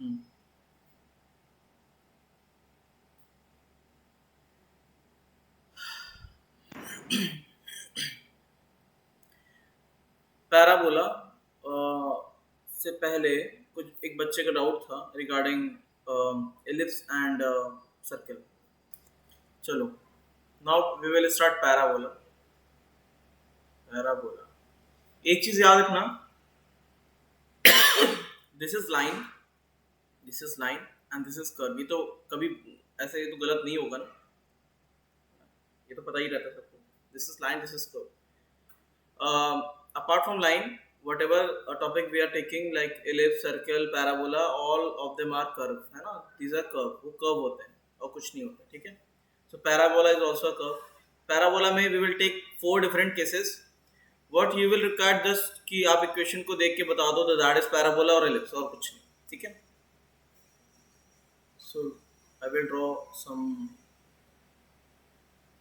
हम्म, parabola से पहले कुछ एक बच्चे का डाउट था रिगार्डिंग एलिप्स एंड सर्कल। चलो, now we will start parabola. Parabola, एक चीज याद रखना, this is line, this is line and this is curve. ये तो कभी ऐसे ये तो गलत नहीं होगा ना, ये तो पता ही रहता है सबको। This is line, this is curve. Apart from line, whatever topic we are taking like ellipse, circle, parabola, all of them are curve, है ना? These are curve, वो curve होते हैं और कुछ नहीं होता, ठीक है? So parabola is also a curve. Parabola में we will take 4 different cases. What you will require just कि आप equation को देख के बता दो तो that is parabola और ellipse और कुछ नहीं, ठीक है? So I will draw some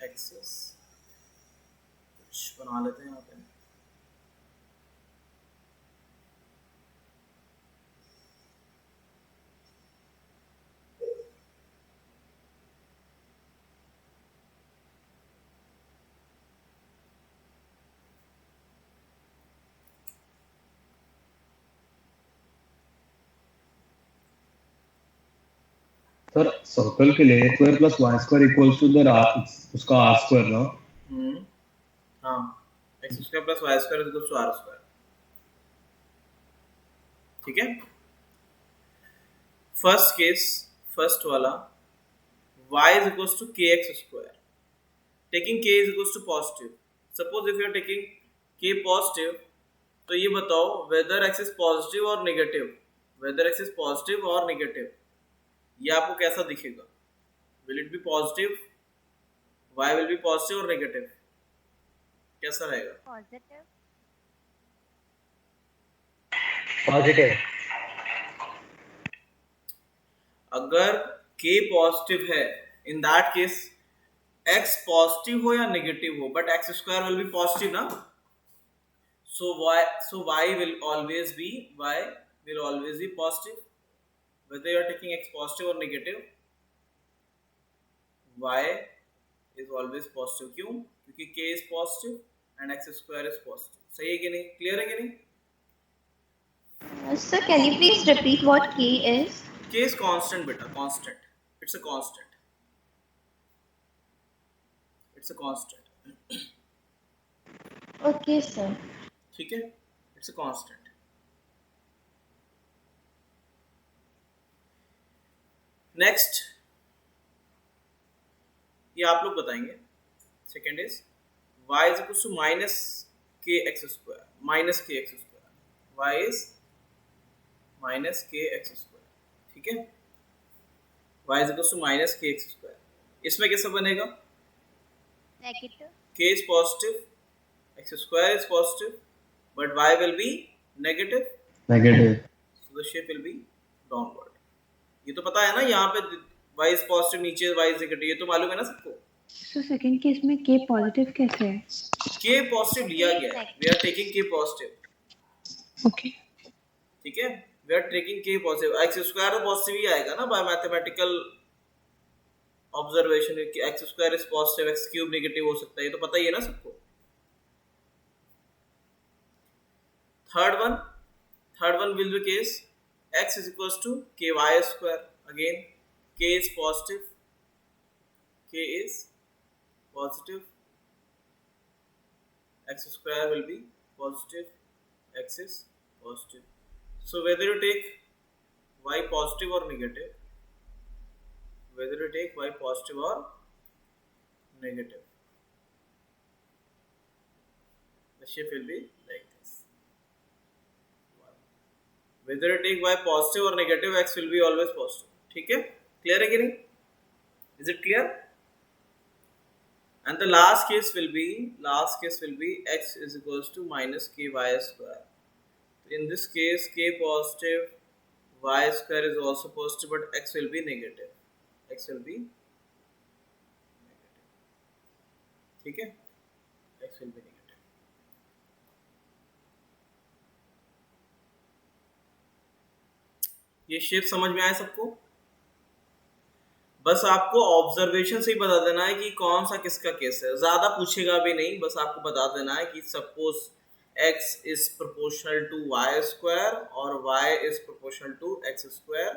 axes, कुछ बना लेते हैं यहाँ पे। सर सर्कल के लिए square plus y square equals to the उसका आर स्क्वायर ना। हाँ, x square plus y square equals to r square, ठीक है? फर्स्ट केस, फर्स्ट वाला, y is equals to kx square. Taking k is equals to positive. Suppose if you are taking k positive, तो ये बताओ whether x is positive और negative, whether x is positive और negative, ये आपको कैसा दिखेगा? Will it be positive? Y will be positive और negative? कैसा रहेगा? पॉजिटिव। पॉजिटिव। अगर k पॉजिटिव है, in that case x positive हो या नेगेटिव हो, but x square will be positive ना, so y will always be positive whether you are taking x positive or negative, y is always positive। क्यों? क्योंकि k is positive and x square is positive। सही है कि नहीं? Clear है कि नहीं? Sir, can you please repeat what K is? k is constant बेटा, constant, it's a constant, it's a constant, Okay, sir. ठीक है? it's a constant। नेक्स्ट, ये आप लोग बताएंगे। Second is y is equal to minus kx square, minus kx square, y is minus kx square, ठीक है? y is equal to minus kx square, इसमें कैसा बनेगा? Negative. k is positive, x square is positive, but y will be negative, negative. so the shape will be downward। ये तो पता है ना, यहाँ पे y is positive, नीचे y is negative, ये तो मालूम है ना सबको। सो सेकंड केस में के पॉजिटिव कैसे है? k पॉजिटिव लिया गया है, we are taking k positive, okay ठीक है? We are taking k positive, x square तो पॉजिटिव ही आएगा ना बाय मैथमेटिकल ऑब्जर्वेशन कि x square is positive, x cube negative हो सकता है, ये तो पता ही है ना सबको। Third one will be case x is equals to ky square, again k is positive, k is positive, x square will be positive, x is positive, so whether you take y positive or negative, whether you take y positive or negative, the shape will be like this। whether you take y positive or negative, x will be always positive, ठीक है? Clear है कि नहीं? Is it clear? And the last case will be x is equals to minus ky square। In this case k positive, y square is also positive, but x will be negative, x will be negative, ठीक है? x will be negative। ये shape समझ में आया सबको? बस आपको observation से ही बता देना है कि कौन सा किसका केस है, ज्यादा पूछेगा भी नहीं, बस आपको बता देना है कि suppose x is proportional to y square और y is proportional to x square,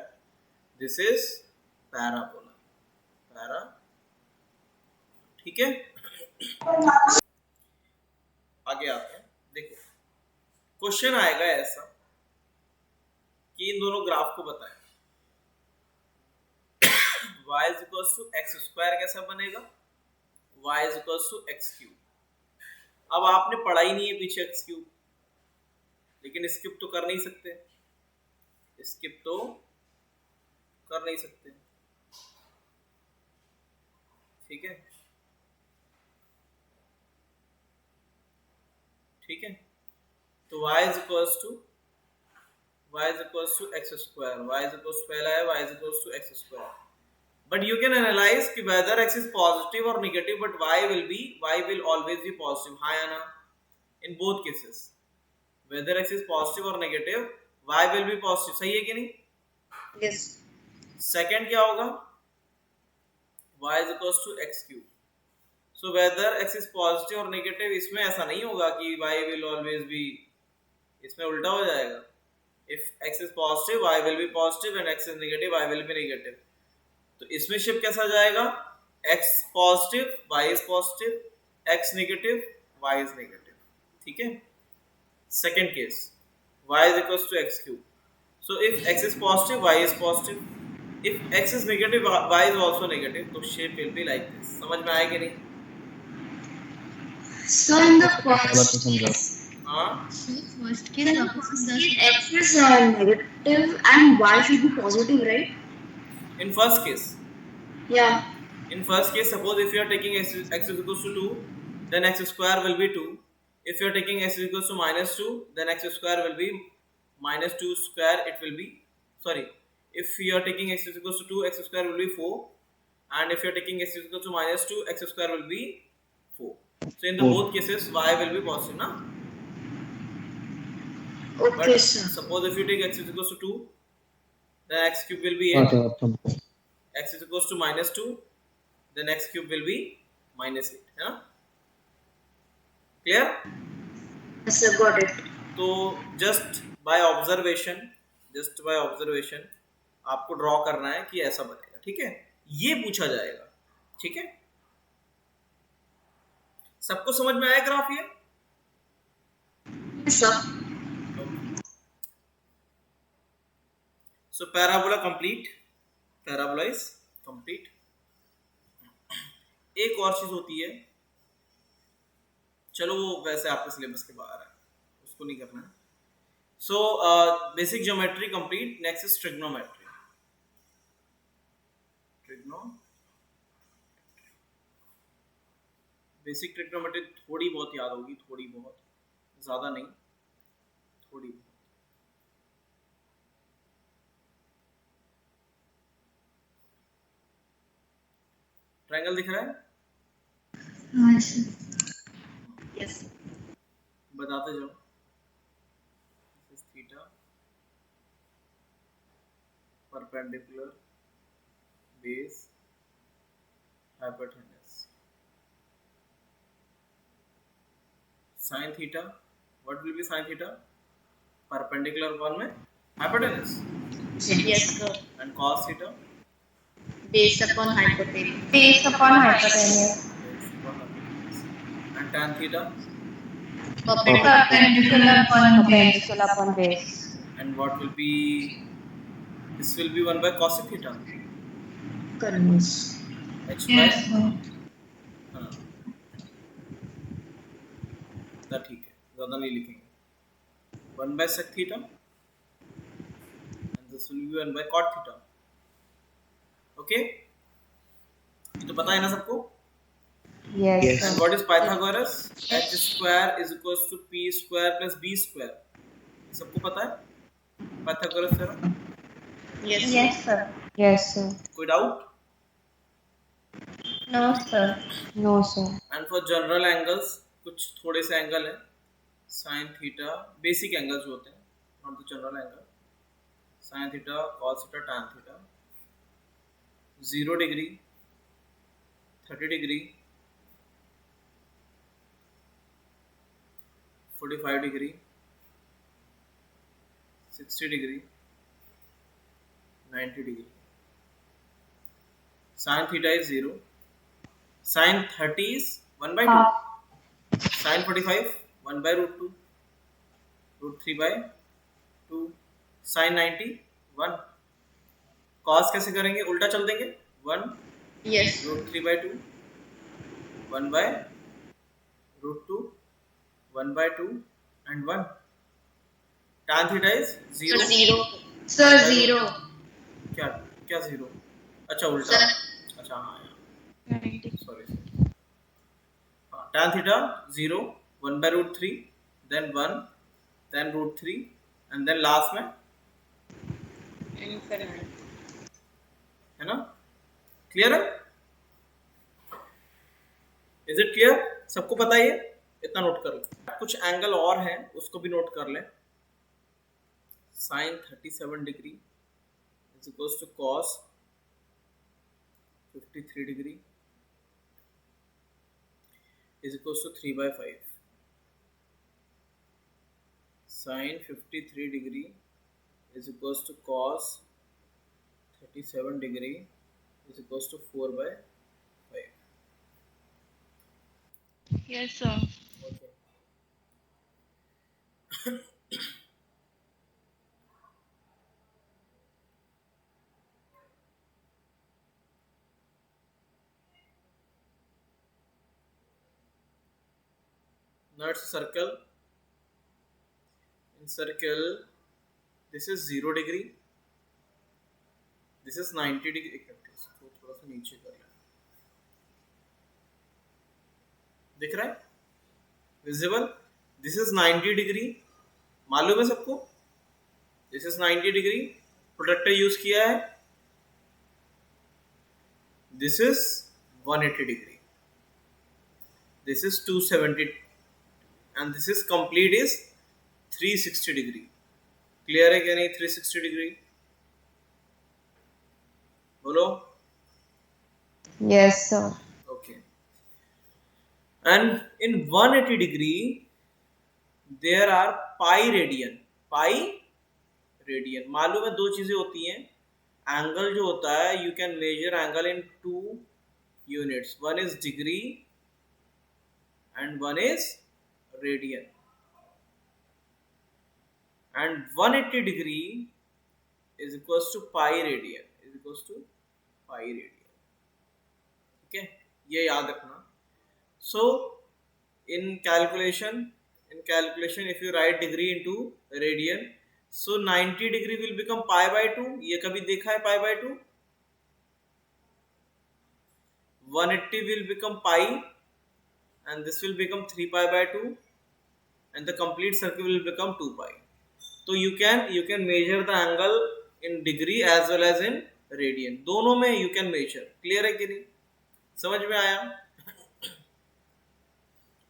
this is parabola. Para, ठीक है। आगे आते हैं। देखो क्वेश्चन आएगा ऐसा कि इन दोनों ग्राफ को बताएं। y is equal to x square कैसा बनेगा, y is equal to x cube. अब आपने पढ़ा ही नहीं है पीछे एक्स क्यूब, लेकिन स्किप तो कर नहीं सकते, स्किप तो कर नहीं सकते, ठीक है। ठीक है, तो y is equal to x square, y is equal to पहला है y is equal to x square, but you can analyze कि whether x is positive or negative, but y will always be positive. Hi Anna, in both cases whether x is positive or negative y will be positive, सही है कि नहीं? Yes. Second क्या होगा, y is equals to x cube. So whether x is positive or negative, इसमें ऐसा नहीं होगा कि y will always be, इसमें उल्टा हो जाएगा। if x is positive y will be positive and x is negative y will be negative। तो इसमें शिफ्ट कैसा जाएगा, x positive y is positive, x negative y is negative, ठीक है। Second case y is equal to x cube, so if x is positive y is positive, if x is negative y is also negative, तो shape will be like this. समझ में आया कि नहीं? So in the थोड़ा first तो समझा। हाँ, first case, x is negative and y should be positive, right? in first case, Yeah. in first case suppose if you are taking x is equals to 2, then x square will be 2. If you are taking x is equals to minus 2, then x square will be minus 2 square, it will be, sorry, if you are taking x is equals to 2, x square will be 4, and if you are taking x is equals to minus 2, x square will be 4. So in the both cases y will be positive, na? Okay, But sir. suppose if you take x is equals to 2, then x cube will be 8. अच्छा अब समझा। x is equals to minus 2, then x cube will be minus 8, है ना? Clear? Yes, sir, got it. तो just by observation आपको draw करना है कि ऐसा बनेगा, ठीक है। ये पूछा जाएगा, ठीक है। सबको समझ में आया ग्राफ ये? Yes, sir. So parabola complete, parabola is complete। एक और चीज होती है, चलो वो वैसे आपके सिलेबस के बाहर है, उसको नहीं करना है। So basic geometry complete, next is trigonometry. Basic trigonometry थोड़ी बहुत याद होगी, थोड़ी बहुत, ज्यादा नहीं, थोड़ी बहुत। ट्रायंगल दिख रहा है? Yes. बताते जाओ। This is theta, perpendicular, base, hypotenuse. Sin theta, what will be sin theta? Perpendicular one में hypotenuse, Yes, sir. and cos theta Based upon hypotenuse. Based upon hypotenuse. is 1 hypotenuse, and tan theta, Perpendicular upon base. and what will be, this will be 1 by cos theta, Correct. h by, हाँ, ना ठीक है, ज़्यादा नहीं लिखेंगे। 1 by sec theta, and this will be 1 by cot theta। Okay, तो पता है ना सबको? Yes. And what is Pythagoras? H square is equals to p square plus b square। सबको पता है Pythagoras theorem? Yes. Yes, sir. Yes, sir. कोई doubt? No, sir. No, sir. And for general angles, कुछ थोड़े से angle हैं, sin theta, basic angles होते हैं, not the general angle, sin theta cos theta tan theta 0 degree 30 degree 45 degree 60 degree 90 degree. Sin theta is 0. Sin 30 is 1 by 2. Sin 45 1 by root 2. Root 3 by 2. Sin 90 1. Cos कैसे करेंगे? उल्टा चल देंगे. 1 Yes. root 3 by 2. 1 by root 2. 1 by 2 and 1. Tan theta is 0. Zero. Sir, zero. क्या क्या 0? अच्छा उल्टा. Sir. अच्छा हाँ sorry. Tan theta 0. 1 by root 3. Then 1. Then root 3. And then last में Infinite. है ना? क्लियर है? Is it clear? सबको पता ही है? इतना नोट कर लो. कुछ एंगल और हैं उसको भी नोट कर लें. sin 37 degree is equals to cos 53 degree is equals to 3 by 5. Sin 53 degree is equals to cos 37 degree is equals to 4 by 5. Yes, sir. Okay. Now it's a circle. In circle, this is 0 degree. This is 90 degree. एक minute, इसको थोड़ा सा नीचे कर लें. दिख रहा है? Visible? This is 90 degree. मालूम है सबको? This is 90 degree. Protractor use किया है. This is 180 degree. This is 270. And this is complete is 360 degree. Clear है क्या नहीं? 360 degree. बोलो. Yes, sir. Okay. And in 180 degree, there are pi radian. Pi radian. मालूम है दो चीजें होती हैं. एंगल जो होता है, you can measure angle in 2 units. One is degree and one is radian. And 180 degree is equals to pi radian. Is equals to pi radian. Okay, ये याद रखना. So in calculation, if you write degree into radian, so 90 degree will become pi by 2. ये कभी देखा है pi by 2? 180 will become pi, and this will become 3 pi by 2, and the complete circle will become 2 pi. So you can measure the angle in degree as well as in radian. दोनों में you can measure. Clear है कि नहीं? समझ में आया?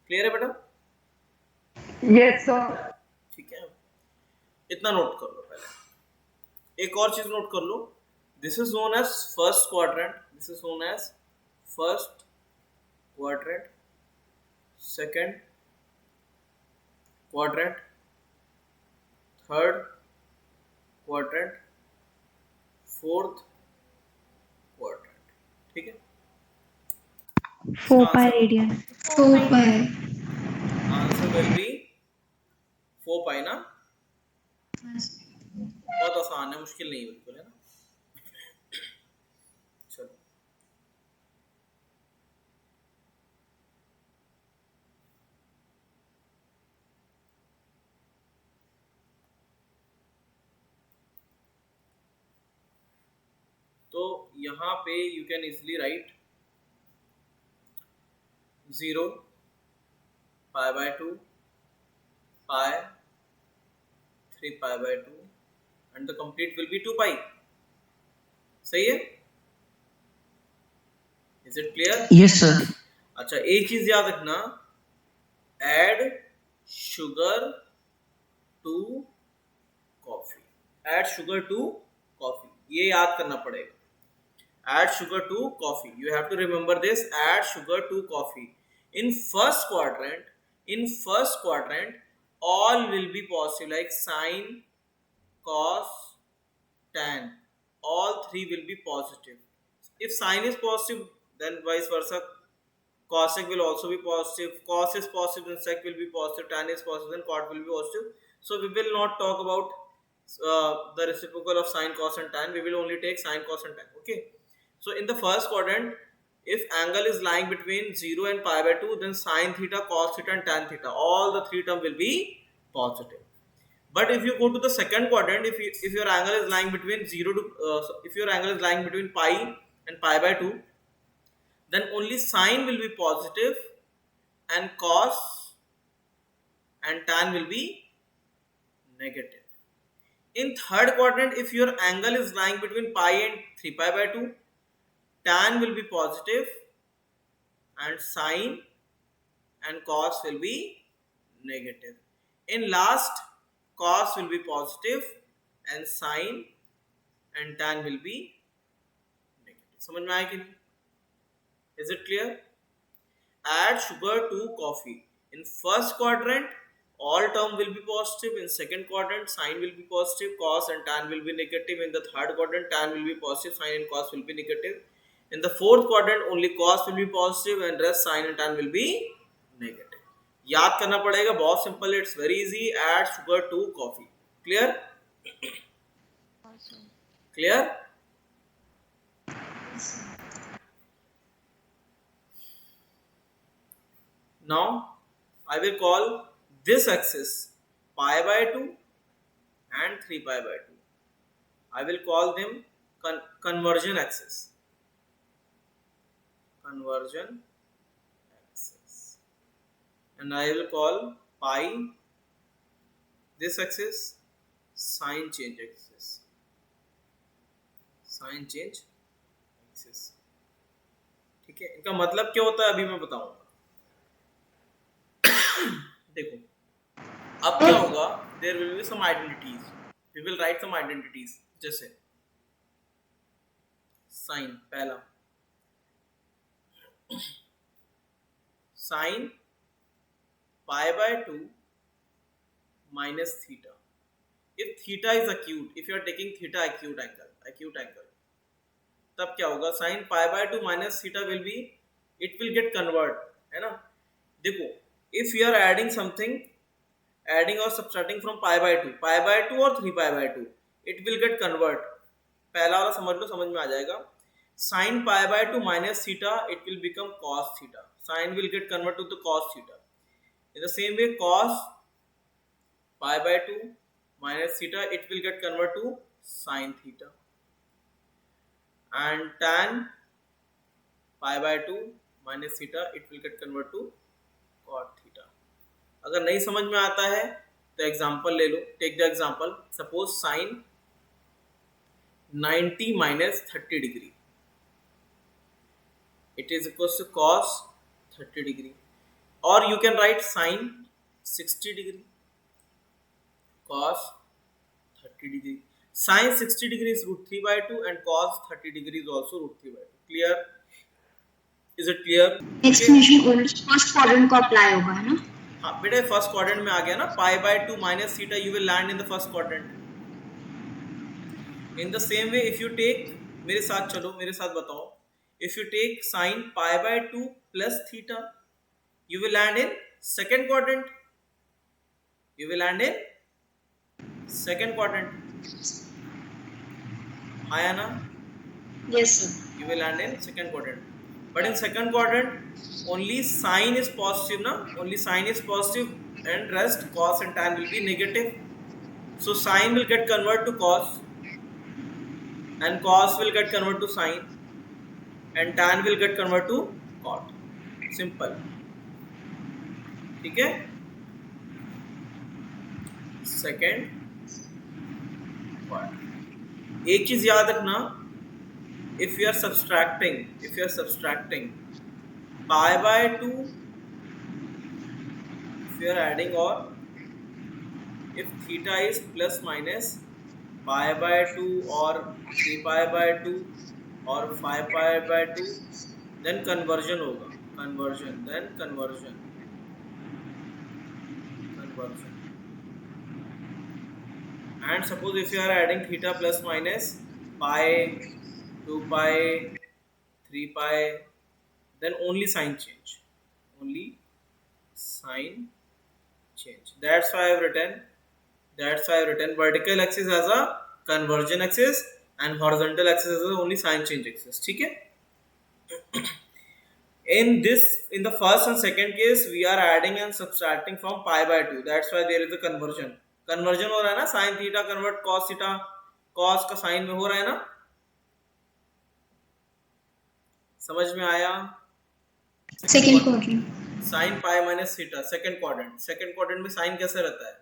Clear है बेटा? Yes, sir. ठीक है, इतना नोट कर लो पहले. एक और चीज नोट कर लो. This is known as first quadrant. This is known as first quadrant, second quadrant, third quadrant, fourth quadrant. ठीक है? 4 pi radian. 4 pi. Answer will be 4 pi ना. बहुत आसान है, मुश्किल नहीं बिल्कुल, है ना. चलो तो यहाँ पे you can easily write 0 pi by 2 pi 3 pi by 2 and the complete will be 2 pi. सही है? Is it clear? Yes, sir. अच्छा, एक चीज याद रखना, add sugar to coffee. Add sugar to coffee. ये याद करना पड़ेगा. Add sugar to coffee. You have to remember this. Add sugar to coffee. In first quadrant, all will be positive, like sine, cos, tan. All three will be positive. If sine is positive, then vice versa. Cosec will also be positive. Cos is positive, then sec will be positive. Tan is positive, then cot will be positive. So we will not talk about the reciprocal of sine, cos, and tan. We will only take sine, cos, and tan. Okay. So in the first quadrant, if angle is lying between 0 and pi by 2, then sine theta, cos theta, and tan theta, all the three terms will be positive. But if you go to the second quadrant, if your angle is lying between if your angle is lying between pi and pi by 2, then only sine will be positive and cos and tan will be negative. In third quadrant, if your angle is lying between pi and 3 pi by 2, tan will be positive and sine and cos will be negative. In last, cos will be positive and sine and tan will be negative. समझ में आया कि नहीं? Is it clear? Add sugar to coffee. In first quadrant, all term will be positive. In second quadrant, sine will be positive, cos and tan will be negative. In the third quadrant, tan will be positive, sine and cos will be negative. In the fourth quadrant, only cos will be positive and rest sine and tan will be negative. याद करना पड़ेगा, बहुत simple. It's very easy. Add sugar to coffee. Clear? Clear? Now I will call this axis pi by 2 and 3 pi by 2. I will call them conversion axis. Conversion axis. And I will call pi this axis sign change axis. Sign change axis. ठीक है, इनका मतलब क्या होता है अभी मैं बताऊंगा. देखो अब क्या होगा, there will be some identities. We will write some identities. जैसे साइन, पहला sine pi by 2 minus theta. If theta is acute, if you are taking theta acute angle, तब क्या होगा, sign pi by 2 minus theta will be, it will get convert, है ना. देखो if you are adding something, adding or subtracting from pi by 2 or 3 pi by 2, it will get convert. पहला वाला समझ लो, समझ में आ जाएगा. Sin pi by 2 minus theta, it will become cos theta. Sin will get converted to the cos theta. In the same way, cos pi by 2 minus theta, it will get converted to sin theta. And tan pi by 2 minus theta, it will get converted to cot theta. अगर नहीं समझ में आता है तो example ले लो. Take the example. Suppose sine 90 minus 30 degree, it is equals to cos 30 degree. Or you can write sine 60 degree, cos 30 degree. Sine 60 degree is root 3 by 2 and cos 30 degree is also root 3 by 2. Clear? Is it clear? Explanation only first quadrant को apply होगा, है ना. हाँ बेटे, first quadrant में आ गया ना. Pi by 2 minus theta, you will land in the first quadrant. In the same way if you take, मेरे साथ चलो, मेरे साथ बताओ. If you take sine pi by 2 plus theta, you will land in second quadrant. You will land in second quadrant. हाँ या ना? Yes sir. You will land in second quadrant. But in second quadrant, only sine is positive, na? Only sine is positive, and rest cos and tan will be negative. So sine will get converted to cos, and cos will get converted to sine, and tan will get converted to cot. Simple. ठीक है? Second quadrant. एक चीज याद रखना, if you are subtracting pi by 2, if you are adding, or if theta is plus minus pi by 2 or 3 pi by 2 और 5 pi by 2, then conversion होगा, conversion. And suppose if you are adding theta plus minus pi, 2 pi, 3 pi, then only sign change. That's why I've written vertical axis as a conversion axis and horizontal axis as a only sign change axis. ठीक है? In the first and second case, we are adding and subtracting from pi by 2. That's why there is a conversion. Conversion हो रहा है ना, sin theta convert cos theta, cos का sin में हो रहा है ना, समझ में आया? Second quadrant. Sin pi minus theta, second quadrant में sin कैसे रहता है?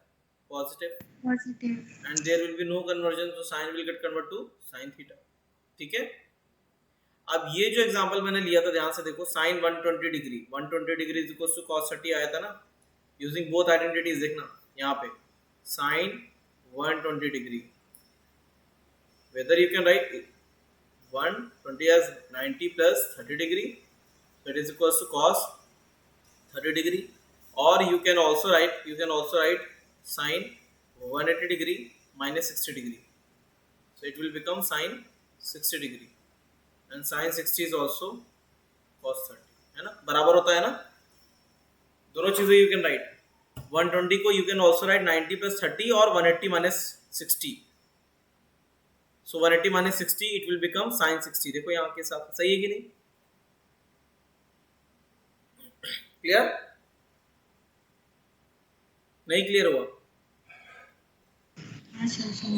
Positive. And there will be no conversion, so sin will get converted to sin theta. ठीक है? अब ये जो एग्जांपल मैंने लिया था, ध्यान से देखो, sin 120 degree, 120 degree is equal to cos 30 आया था ना, यूजिंग बोथ आइडेंटिटीज. देखना यहाँ पे sin 120 degree, whether you can write 120 as 90 plus 30 degree, that is equals to cos 30 degree, or you can also write sin 180 degree minus 60 degree, so it will become sin 60 degree, and sin 60 is also cos 30, है ना, बराबर होता है ना, दोनों चीजें you can write. 120 को you can also write 90 plus 30 or 180 minus 60. So 180 minus 60 it will become sin 60. देखो यहाँ के साथ सही है कि नहीं? क्लियर? नहीं क्लियर हुआ?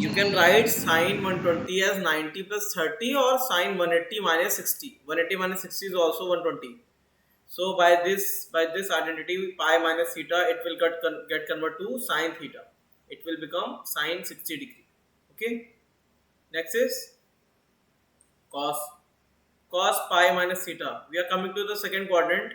You can write sin 120 as 90 plus 30 or sin 180 minus 60. 180 minus 60 is also 120. So by this identity pi minus theta, it will get converted to sin theta. It will become sin 60 degree. Okay. Next is cos pi minus theta. We are coming to the second quadrant.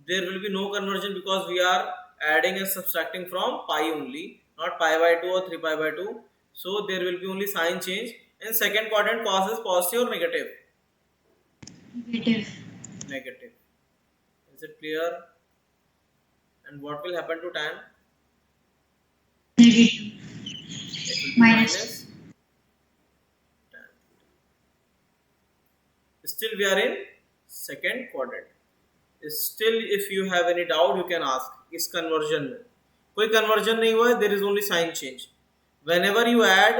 There will be no conversion because we are adding and subtracting from pi only, not pi by 2 or 3 pi by 2. So there will be only sign change. In second quadrant, cos is positive or negative? Negative. Is it clear? And what will happen to tan? Negative. It will be Minus. tan. Still we are in second quadrant. Still if you have any doubt you can ask. इस conversion में कोई conversion नहीं हुआ है, there is only sign change. Whenever you add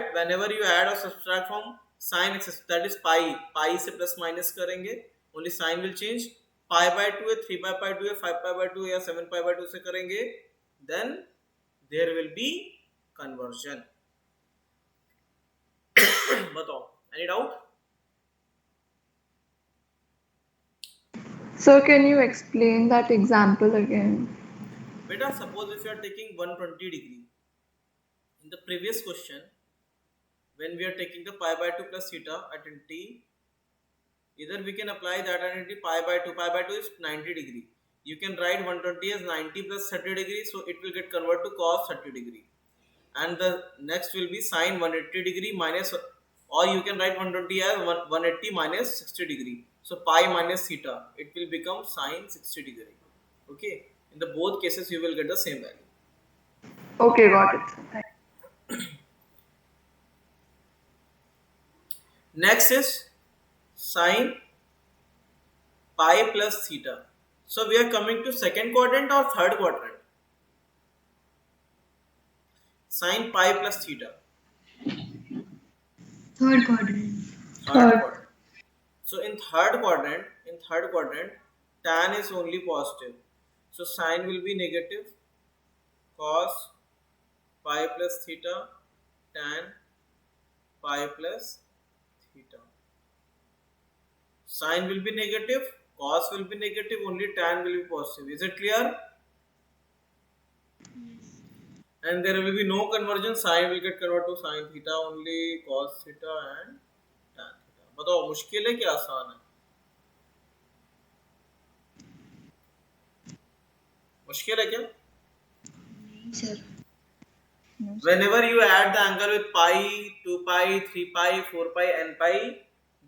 or subtract from sin axis, that is pi से plus minus करेंगे, only sign will change. pi by 2 है, 3 pi by 2 है, 5 pi by 2 या 7 pi by 2 से करेंगे, then there will be conversion. बताओ, any doubt? So can you explain that example again? Beta, suppose if you are taking 120 degree, in the previous question, when we are taking the pi by 2 plus theta identity, either we can apply that identity pi by 2 is 90 degree. You can write 120 as 90 plus 30 degree, so it will get converted to cos 30 degree. And the next will be sin 180 degree minus, or you can write 120 as 180 minus 60 degree. So pi minus theta, it will become sin 60 degree. Okay. In the both cases, you will get the same value. Okay, got it. Next is sin pi plus theta. So we are coming to second quadrant or third quadrant? Sin pi plus theta. Third quadrant. Quadrant. So in third quadrant, tan is only positive. So sin will be negative. Cos pi plus theta, tan pi plus theta. Sin will be negative, cos will be negative, only tan will be positive. Is it clear? And there will be no conversion, sin will get converted to sin theta only, cos theta and tan theta. बताओ मुश्किल है क्या आसान है? मुश्किल है क्या? नहीं sir. Whenever you add the angle with pi, 2 pi, 3 pi, 4 pi, n pi,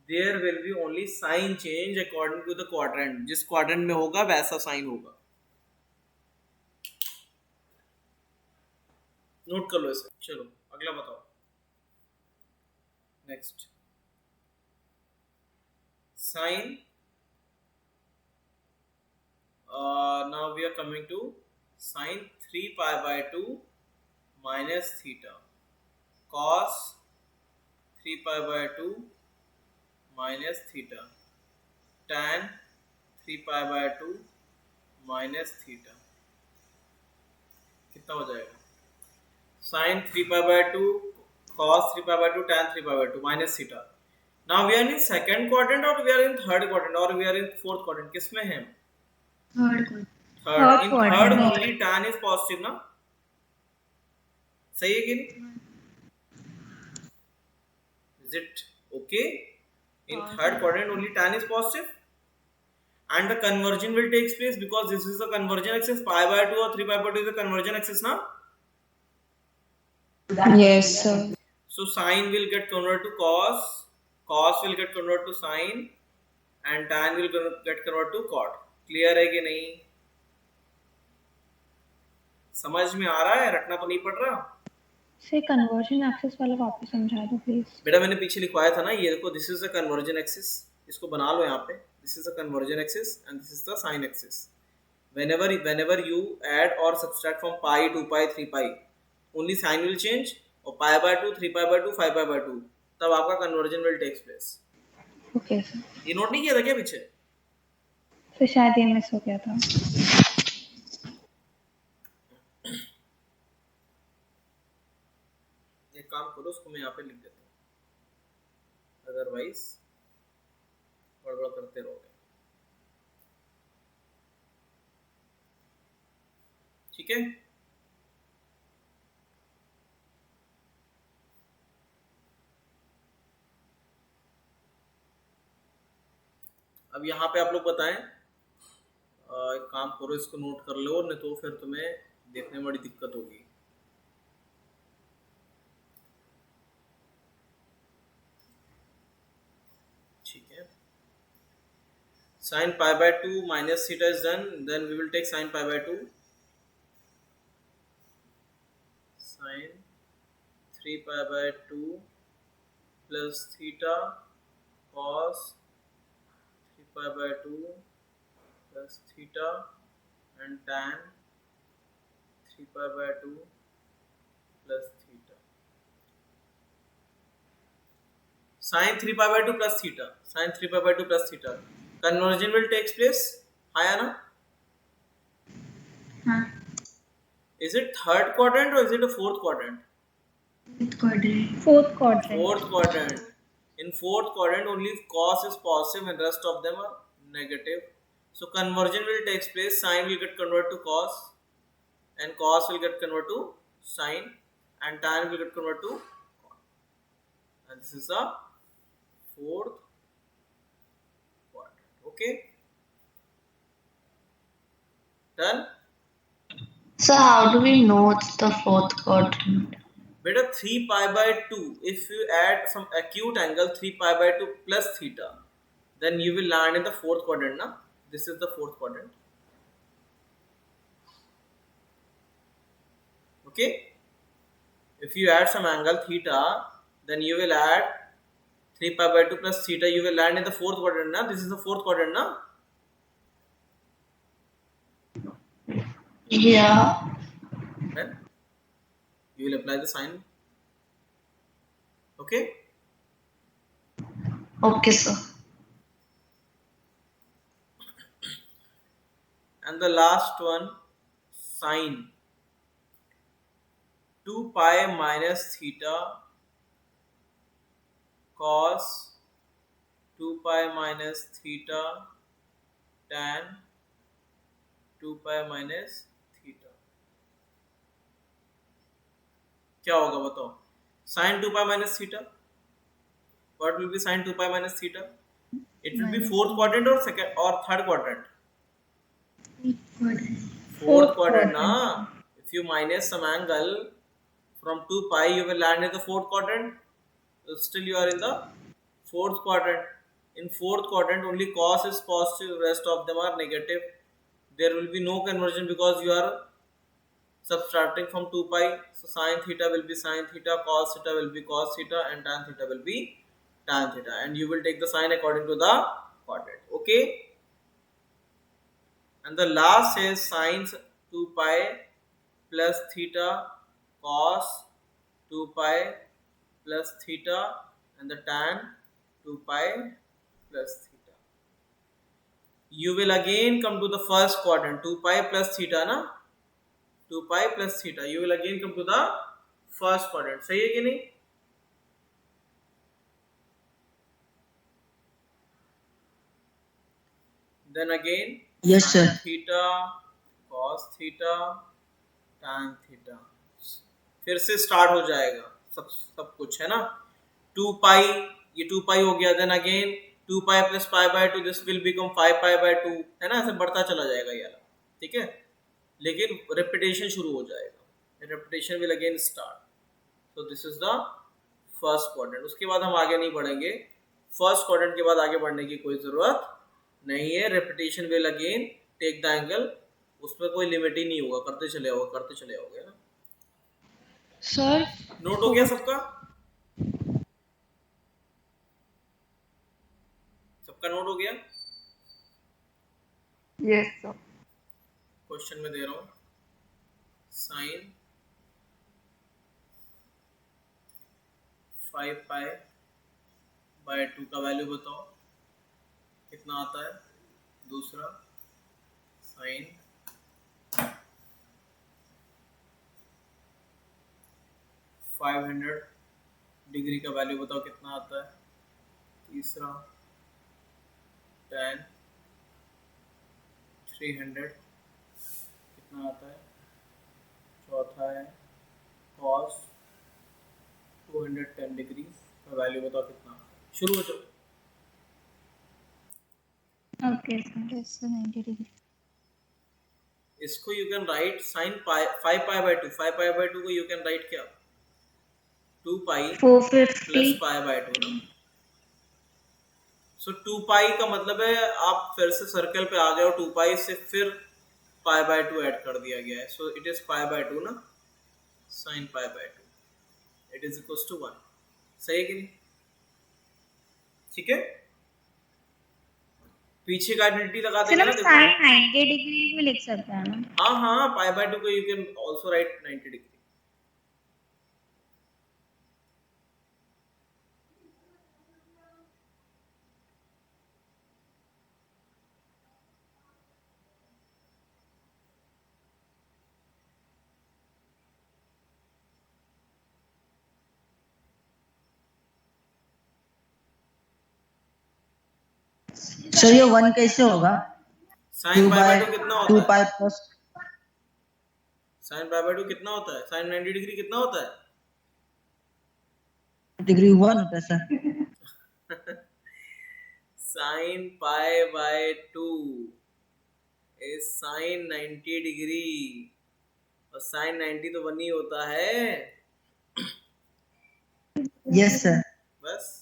there will be only sign change according to the quadrant. जिस quadrant में होगा वैसा sign होगा. नोट कर लो इसे. चलो अगला बताओ. Next sin. Now we are coming to sin 3 pi by 2 minus theta, cos 3 pi by 2 minus theta, tan 3 pi by 2 minus theta. कितना हो जाएगा? sin 3 pi by 2, cos 3 pi by 2, tan 3 pi by 2 minus theta. Now we are in second quadrant or we are in third quadrant or we are in fourth quadrant? किस में है? Third one. Third. In quadrant. third only tan is positive ना? सही है कि नहीं? Is it okay? In third quadrant only tan is positive, and the conversion will take place because this is the conversion axis. Pi by 2 or 3 pi by 2 is the conversion axis ना? Yes, sir. So sine will get converted to cos, cos will get converted to sine, and tan will get converted to cot. Clear है कि नहीं? समझ में आ रहा है? रटना तो नहीं पड़ रहा? से कन्वर्जन एक्सिस वाला वापस समझा दो प्लीज. बेटा मैंने पीछे लिखवाया था ना, ये देखो, this is the conversion axis. इसको बना लो यहाँ पे. This is the conversion axis and this is the sine axis. whenever you add or subtract from pi, 2 pi, 3 pi, only sign will change. और pi by 2, 3 pi by 2, 5 pi by 2, तब आपका conversion will takes place. Okay sir. ये note नहीं किया था क्या पीछे? फिर शायद ये मिस हो गया था. एक काम करो, उसको मैं यहाँ पे लिख देता हूँ, अदरवाइज गड़बड़ करते रहोगे. ठीक है. अब यहाँ पे आप लोग बताएं. एक काम करो, इसको नोट कर लो, नहीं तो फिर तुम्हें देखने में बड़ी दिक्कत होगी. ठीक है. sin pi by 2 minus theta is done. Then we will take sin pi by 2. Sin 3 pi by 2 plus theta cos 3 pi by 2 plus theta and tan 3 pi by 2 plus theta. Sin 3 pi by 2 plus theta. Sin 3 pi by 2 plus theta. Conversion will take place. Hi Anna. Huh. Is it third quadrant or is it a fourth quadrant? Fourth quadrant. Fourth quadrant. Fourth quadrant. In fourth quadrant only cos is positive and rest of them are negative. So conversion will take place. Sine will get converted to cos and cos will get converted to sine and tan will get converted to cot. And this is the fourth quadrant. Okay. Done. So how do we know it's the fourth quadrant? Beta 3 pi by 2, if you add some acute angle 3 pi by 2 plus theta, then you will land in the fourth quadrant na? This is the fourth quadrant. Okay. If you add some angle theta, then you will add 3 pi by 2 plus theta, you will land in the fourth quadrant na? This is the fourth quadrant na? Yeah. Then you will apply the sign. Okay. Okay, sir. And the last one, sine 2 pi minus theta cos 2 pi minus theta tan 2 pi minus theta. क्या होगा बताओ? Sin 2 pi minus theta. What will be sin 2 pi minus theta? It will be fourth quadrant or second or third quadrant. Fourth quadrant. Fourth quadrant, na? If you minus some angle From 2 pi, you will land in the fourth quadrant. Still, you are in the fourth quadrant. In fourth quadrant, only cos is positive, rest of them are negative. There will be no conversion because you are subtracting from 2 pi. So sin theta will be sin theta, cos theta will be cos theta, and tan theta will be tan theta. And you will take the sign according to the quadrant. Okay. And the last is sin 2 pi plus theta cos 2 pi plus theta and the tan 2 pi plus theta. You will again come to the first quadrant, 2 pi plus theta na, 2 pi plus theta. You will again come to the first quadrant. सही है कि नहीं? Then again Yes, sin sir. theta cos theta tan theta. फिर से start हो जाएगा सब कुछ है ना. 2 पाई, ये 2 पाई हो गया. Then again 2 pi plus pi by 2, this will become 5 pi by 2, है ना. ऐसे बढ़ता चला जाएगा यार. ठीक है, लेकिन रेपिटेशन शुरू हो जाएगा. Repetition will again start. So this is the first quadrant. उसके बाद हम आगे नहीं बढ़ेंगे. फर्स्ट क्वाड्रेंट के बाद आगे बढ़ने की कोई ज़रूरत नहीं है. Repetition will again take the angle. उसमें कोई लिमिट ही नहीं होगा, करते चले आओगे ना. सर नोट हो गया सबका? सबका नोट हो गया? Yes, sir. क्वेश्चन में दे रहा हूं. साइन 5 पाई बाय 2 का वैल्यू बताओ कितना आता है. दूसरा साइन 500 डिग्री का वैल्यू बताओ कितना आता है. तीसरा tan 300 कितना आता है. चौथा है cos 210 डिग्री का वैल्यू बताओ कितना आता है. शुरू हो जाओ. Okay sir. Yes, sir, 90 degree. इसको you can write sine 5 pi by 2. 5 pi by 2 को यू कैन राइट क्या? 2 पाई 450. प्लस पाई बाय 2 ना. सो 2 पाई का मतलब है आप फिर से सर्कल पे आ गए हो. 2 पाई से फिर पाई बाय 2 ऐड कर दिया गया है. So it is pi by 2 ना. Sine pi by 2 it is equals to 1. सही है कि नहीं? ठीक है, पीछे का आइडेंटिटी लगा सर देंगे हम ना. साइन देखो 90 डिग्री भी लिख सकते हैं ना. हाँ पाई बाय 2 को you can also right 90 degree. Sir ये 1 कैसे होगा? साइन 2 पाई बाय बाय 2 कितना 2 होता है? Pi plus sign pi by 2 कितना होता है? साइन 90 डिग्री कितना होता है? डिग्री 1 होता है sir. Sign pi by 2 is sine 90 degree. और साइन 90 तो 1 ही होता है. Yes sir. बस.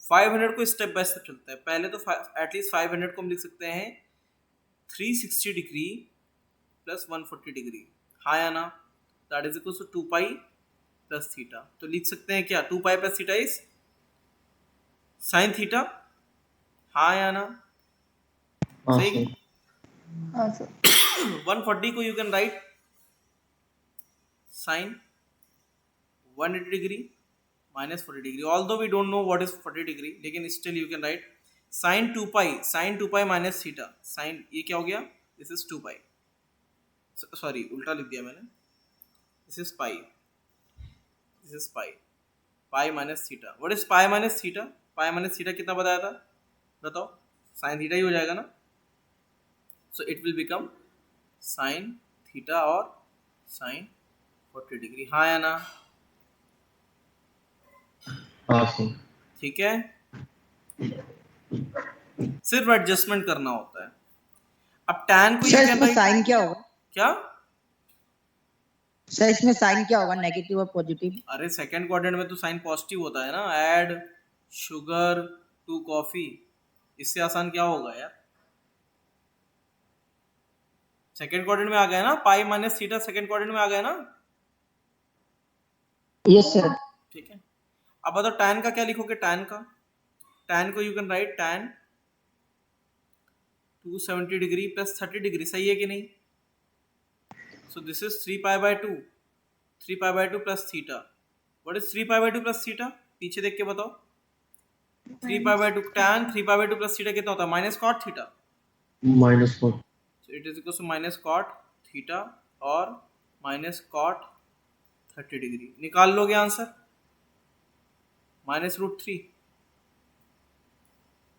फाइव 500 को स्टेप बाय स्टेप चलता है. पहले तो एटलीस्ट 500 को हम लिख सकते हैं 360 डिग्री प्लस 140 डिग्री. हाँ या ना? That is equal to 2 pi plus theta. तो लिख सकते हैं क्या? 2 pi plus theta is sine theta. हाँ या ना? हाँ सही. सर. हाँ sir. 140 को you can write sine 180 degree minus 40 degree. Although we don't know what is 40 degree, लेकिन still you can write sin 2 pi minus theta. sin ये क्या हो गया? This is 2 pi. Sorry, उल्टा लिख दिया मैंने. This is pi. Pi minus theta. What is pi minus theta? Pi minus theta कितना बताया था? बताओ साइन थीटा ही हो जाएगा ना, so it will become sine theta और साइन 40 डिग्री, हाँ या ना? हाँ सर। ठीक है, सिर्फ एडजस्टमेंट करना होता है। अब tan को सर you can इसमें write- साइन क्या होगा? क्या? सर इसमें साइन क्या होगा, नेगेटिव और पॉजिटिव? अरे सेकंड क्वाड्रेंट में तो साइन पॉजिटिव होता है ना, ऐड शुगर टू कॉफी, इससे आसान क्या होगा यार? सेकंड क्वाड्रेंट में आ गया ना, pi minus theta second quadrant में आ गया ना। Yes sir. ठीक है, अब बताओ tan का क्या लिखोगे? tan को you can write tan 270 degree plus 30 degree, सही है कि नहीं? So this is 3π/2 plus theta. What is 3π/2 plus theta? पीछे देख के बताओ। 3π/2 tan 3π/2 प्लस थीटा कितना होता है? Minus cot theta. -4। So it is equals to minus cot theta और माइनस कॉट 30 डिग्री। निकाल लोगे आंसर -√3।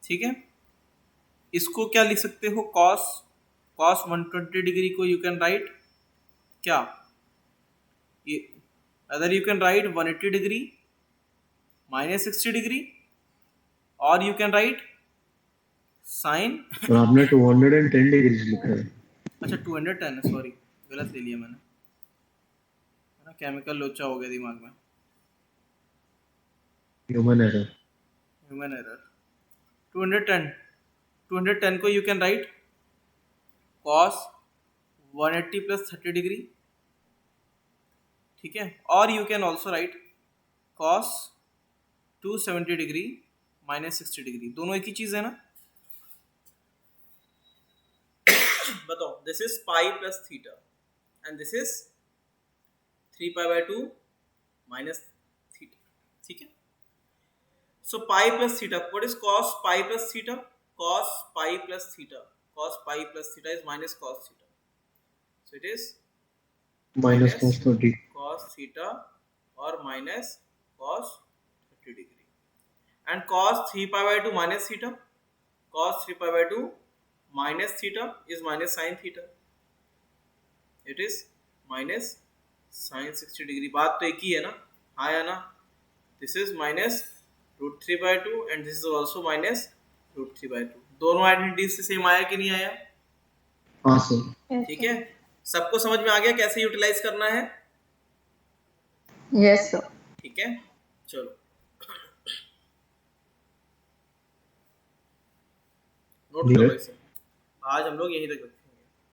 ठीक है, इसको क्या लिख सकते हो? cos 120 डिग्री को यू कैन राइट क्या, ये other you can right 180 degree -60 degree, और यू कैन राइट साइन। और आपने 210 डिग्री लिखा है। अच्छा 210 है, सॉरी गलत ले लिया मैंने, है ना, केमिकल लोचा हो गया दिमाग में, ह्यूमन एरर। 210 को you can write cos 180 plus 30 degree, ठीक है, और you can also write cos 270 degree -60 degree, दोनों एक ही चीज़ है ना। बताओ, this is pi plus theta and this is 3π/2 minus theta, ठीक है। So pi plus theta, what is cos pi plus theta? cos pi plus theta is minus cos theta, so it is -cos 30। cos theta और minus cos 30 degree, and cos 3π/2 minus theta, cos 3π/2 minus theta is minus sin theta, it is minus sin 60 degree. बात तो एक ही है ना, हाँ या ना? This is -√3/2 and this is also -√3/2। दोनों आइडेंटिटी से सेम आया कि नहीं आया? हाँ सर। ठीक है, सबको समझ में आ गया कैसे यूटिलाइज करना है? Yes, sir. ठीक है, चलो नोट करो इसे। आज हम लोग यहीं तक